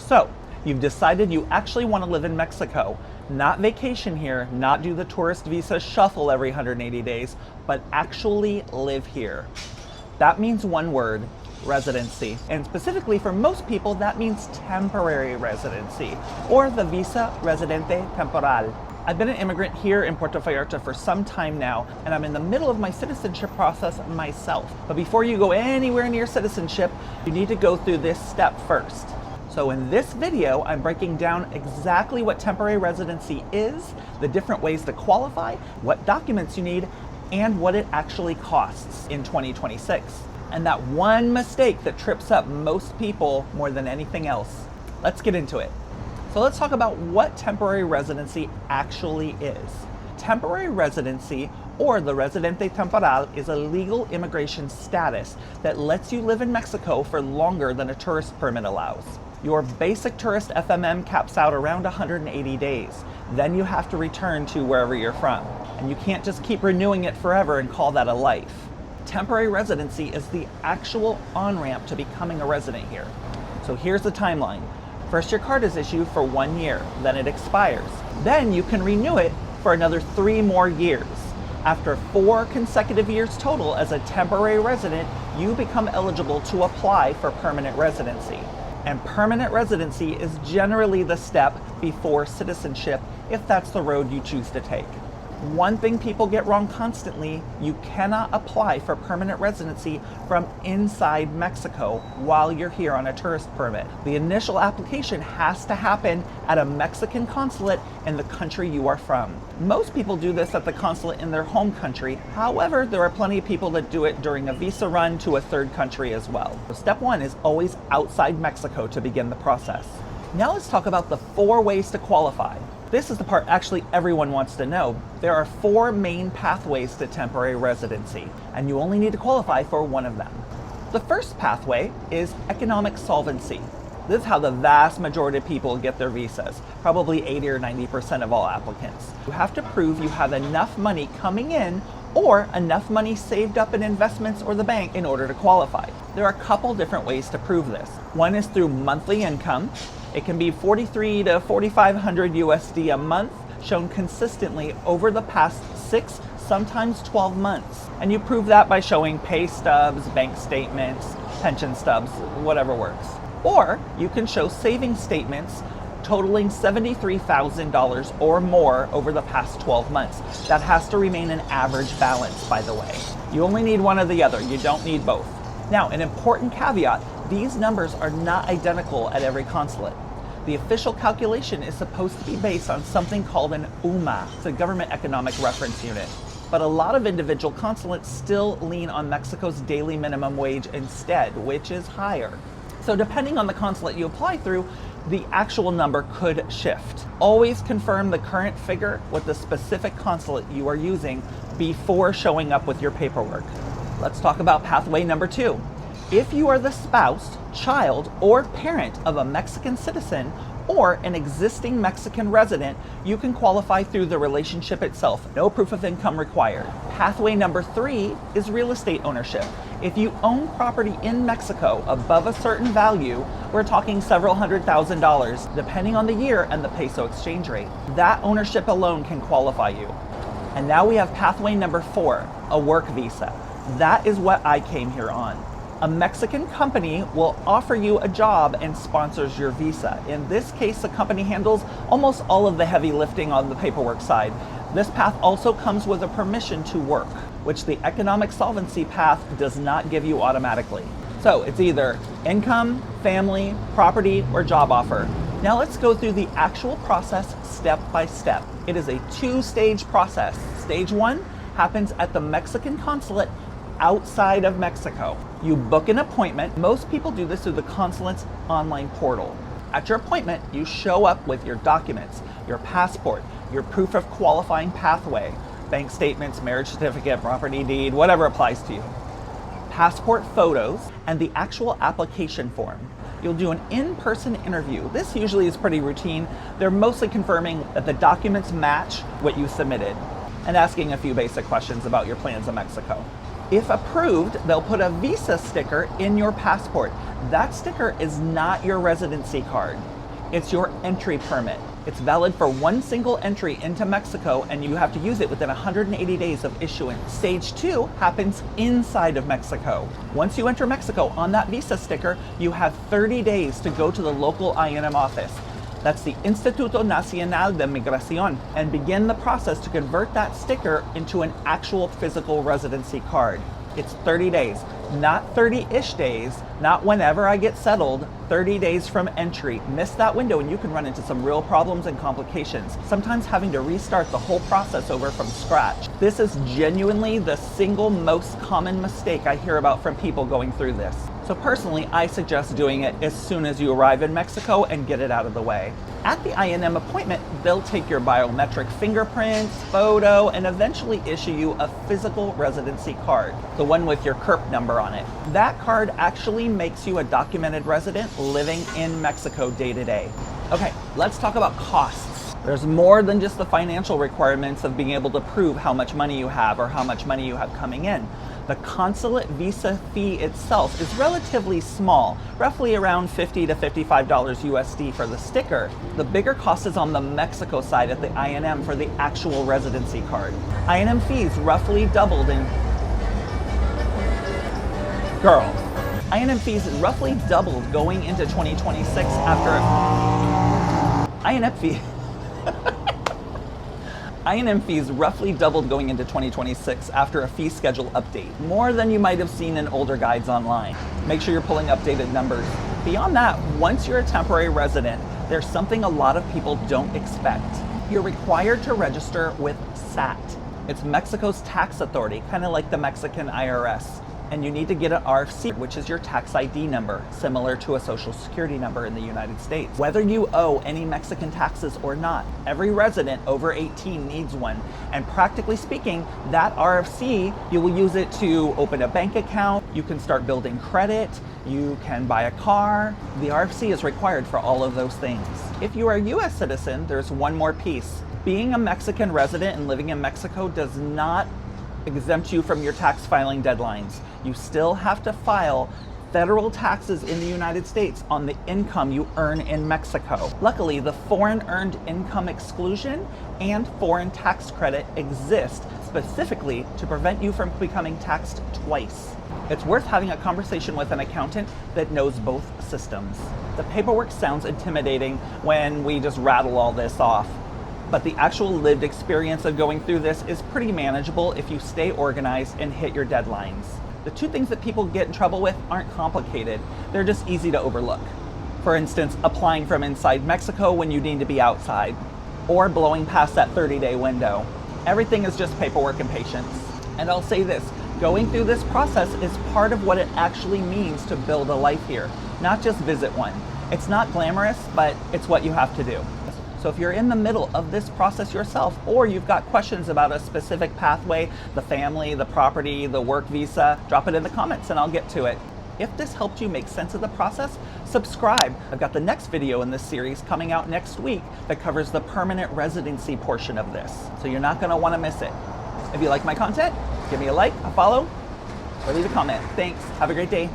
So, you've decided you actually want to live in Mexico, not vacation here, not do the tourist visa shuffle every 180 days, but actually live here. That means one word: residency. And specifically for most people, that means temporary residency, or the visa residente temporal. I've been an immigrant here in Puerto Vallarta for some time now, and I'm in the middle of my citizenship process myself. But before you go anywhere near citizenship, you need to go through this step first. So in this video, I'm breaking down exactly what temporary residency is, the different ways to qualify, what documents you need, and what it actually costs in 2026. And that one mistake that trips up most people more than anything else. Let's get into it. So let's talk about what temporary residency actually is. Temporary residency, or the residente temporal, is a legal immigration status that lets you live in Mexico for longer than a tourist permit allows. Your basic tourist FMM caps out around 180 days. Then you have to return to wherever you're from. And you can't just keep renewing it forever and call that a life. Temporary residency is the actual on-ramp to becoming a resident here. So here's the timeline. First, your card is issued for 1 year, then it expires. Then you can renew it for another 3 more years. After 4 consecutive years total as a temporary resident, you become eligible to apply for permanent residency. And permanent residency is generally the step before citizenship, if that's the road you choose to take. One thing people get wrong constantly: you cannot apply for permanent residency from inside Mexico while you're here on a tourist permit. The initial application has to happen at a Mexican consulate in the country you are from. Most people do this at the consulate in their home country. However, there are plenty of people that do it during a visa run to a third country as well. So step 1 is always outside Mexico to begin the process. Now let's talk about the 4 ways to qualify. This is the part actually everyone wants to know. There are 4 main pathways to temporary residency, and you only need to qualify for one of them. The first pathway is economic solvency. This is how the vast majority of people get their visas, probably 80 or 90% of all applicants. You have to prove you have enough money coming in or enough money saved up in investments or the bank in order to qualify. There are a couple different ways to prove this. One is through monthly income. It can be 43 to 4,500 USD a month, shown consistently over the past 6, sometimes 12 months. And you prove that by showing pay stubs, bank statements, pension stubs, whatever works. Or you can show savings statements totaling $73,000 or more over the past 12 months. That has to remain an average balance, by the way. You only need one or the other. You don't need both. Now, an important caveat: these numbers are not identical at every consulate. The official calculation is supposed to be based on something called an UMA, it's a government economic reference unit. But a lot of individual consulates still lean on Mexico's daily minimum wage instead, which is higher. So depending on the consulate you apply through, the actual number could shift. Always confirm the current figure with the specific consulate you are using before showing up with your paperwork. Let's talk about pathway number 2. If you are the spouse, child, or parent of a Mexican citizen or an existing Mexican resident, you can qualify through the relationship itself. No proof of income required. Pathway number 3 is real estate ownership. If you own property in Mexico above a certain value, we're talking several $100,000, depending on the year and the peso exchange rate. That ownership alone can qualify you. And now we have pathway number 4, a work visa. That is what I came here on. A Mexican company will offer you a job and sponsors your visa. In this case, the company handles almost all of the heavy lifting on the paperwork side. This path also comes with a permission to work, which the economic solvency path does not give you automatically. So it's either income, family, property, or job offer. Now let's go through the actual process step by step. It is a 2-stage process. Stage 1 happens at the Mexican consulate outside of Mexico. You book an appointment. Most people do this through the consulate's online portal. At your appointment, you show up with your documents, your passport, your proof of qualifying pathway, bank statements, marriage certificate, property deed, whatever applies to you, passport photos, and the actual application form. You'll do an in-person interview. This usually is pretty routine. They're mostly confirming that the documents match what you submitted and asking a few basic questions about your plans in Mexico. If approved, they'll put a visa sticker in your passport. That sticker is not your residency card. It's your entry permit. It's valid for one single entry into Mexico, and you have to use it within 180 days of issuance. Stage 2 happens inside of Mexico. Once you enter Mexico on that visa sticker, you have 30 days to go to the local INM office. That's the Instituto Nacional de Migración, and begin the process to convert that sticker into an actual physical residency card. It's 30 days, not 30-ish days, not whenever I get settled, 30 days from entry. Miss that window and you can run into some real problems and complications, sometimes having to restart the whole process over from scratch. This is genuinely the single most common mistake I hear about from people going through this. So personally, I suggest doing it as soon as you arrive in Mexico and get it out of the way. At the INM appointment, they'll take your biometric fingerprints, photo, and eventually issue you a physical residency card, the one with your CURP number on it. That card actually makes you a documented resident living in Mexico day to day. Okay, let's talk about costs. There's more than just the financial requirements of being able to prove how much money you have or how much money you have coming in. The consulate visa fee itself is relatively small, roughly around $50 to $55 USD for the sticker. The bigger cost is on the Mexico side at the INM for the actual residency card. INM fees roughly doubled in... Girl. INM fees roughly doubled going into 2026 after... INM fee... INM fees roughly doubled going into 2026 after a fee schedule update, more than you might have seen in older guides online. Make sure you're pulling updated numbers. Beyond that, once you're a temporary resident, there's something a lot of people don't expect. You're required to register with SAT. It's Mexico's tax authority, kind of like the Mexican IRS. And you need to get an RFC, which is your tax ID number, similar to a social security number in the United States. Whether you owe any Mexican taxes or not, every resident over 18 needs one. And practically speaking, that RFC, you will use it to open a bank account, you can start building credit, you can buy a car. The RFC is required for all of those things. If you are a US citizen, there's one more piece. Being a Mexican resident and living in Mexico does not exempt you from your tax filing deadlines. You still have to file federal taxes in the United States on the income you earn in Mexico. Luckily, the foreign earned income exclusion and foreign tax credit exist specifically to prevent you from becoming taxed twice. It's worth having a conversation with an accountant that knows both systems. The paperwork sounds intimidating when we just rattle all this off, but the actual lived experience of going through this is pretty manageable if you stay organized and hit your deadlines. The two things that people get in trouble with aren't complicated, they're just easy to overlook. For instance, applying from inside Mexico when you need to be outside, or blowing past that 30-day window. Everything is just paperwork and patience. And I'll say this, going through this process is part of what it actually means to build a life here, not just visit one. It's not glamorous, but it's what you have to do. So if you're in the middle of this process yourself, or you've got questions about a specific pathway, the family, the property, the work visa, drop it in the comments and I'll get to it. If this helped you make sense of the process, subscribe. I've got the next video in this series coming out next week that covers the permanent residency portion of this. So you're not gonna wanna miss it. If you like my content, give me a like, a follow, or leave a comment. Thanks, have a great day.